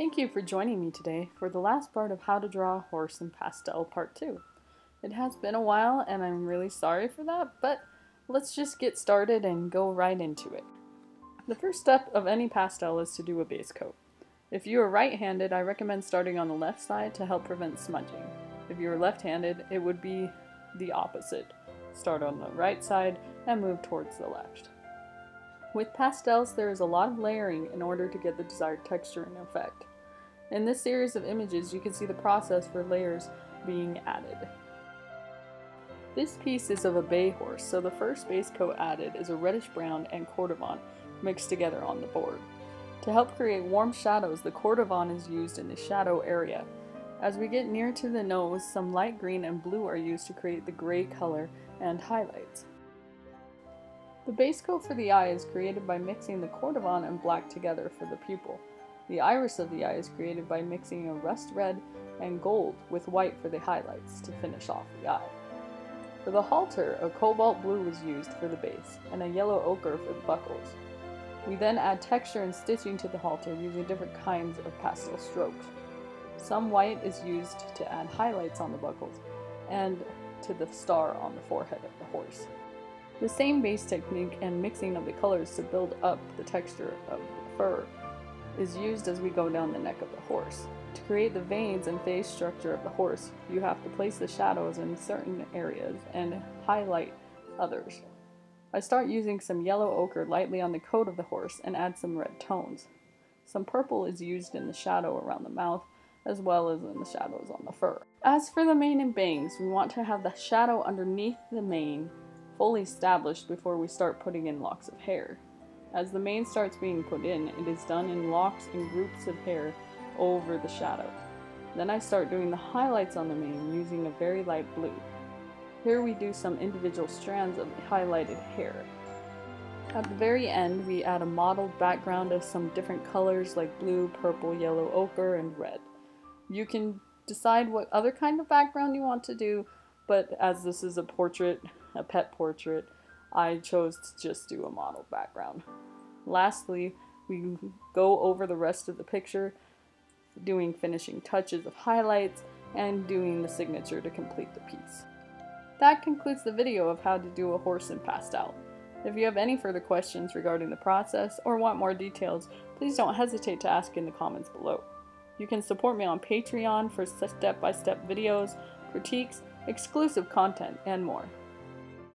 Thank you for joining me today for the last part of How to Draw a Horse in Pastel Part 2. It has been a while and I'm really sorry for that, but let's just get started and go right into it. The first step of any pastel is to do a base coat. If you are right-handed, I recommend starting on the left side to help prevent smudging. If you are left-handed, it would be the opposite. Start on the right side and move towards the left. With pastels, there is a lot of layering in order to get the desired texture and effect. In this series of images, you can see the process for layers being added. This piece is of a bay horse, so the first base coat added is a reddish brown and cordovan mixed together on the board. To help create warm shadows, the cordovan is used in the shadow area. As we get near to the nose, some light green and blue are used to create the gray color and highlights. The base coat for the eye is created by mixing the cordovan and black together for the pupil. The iris of the eye is created by mixing a rust red and gold with white for the highlights to finish off the eye. For the halter, a cobalt blue was used for the base and a yellow ochre for the buckles. We then add texture and stitching to the halter using different kinds of pastel strokes. Some white is used to add highlights on the buckles and to the star on the forehead of the horse. The same base technique and mixing of the colors to build up the texture of the fur is used as we go down the neck of the horse. To create the veins and face structure of the horse, you have to place the shadows in certain areas and highlight others. I start using some yellow ochre lightly on the coat of the horse and add some red tones. Some purple is used in the shadow around the mouth as well as in the shadows on the fur. As for the mane and bangs, we want to have the shadow underneath the mane fully established before we start putting in locks of hair. As the mane starts being put in, it is done in locks and groups of hair over the shadow. Then I start doing the highlights on the mane using a very light blue. Here we do some individual strands of highlighted hair. At the very end, we add a mottled background of some different colors like blue, purple, yellow, ochre, and red. You can decide what other kind of background you want to do, but as this is a portrait, a pet portrait, I chose to just do a mottled background. Lastly, we go over the rest of the picture, doing finishing touches of highlights and doing the signature to complete the piece. That concludes the video of how to do a horse in pastel. If you have any further questions regarding the process or want more details, please don't hesitate to ask in the comments below. You can support me on Patreon for step-by-step videos, critiques, exclusive content, and more.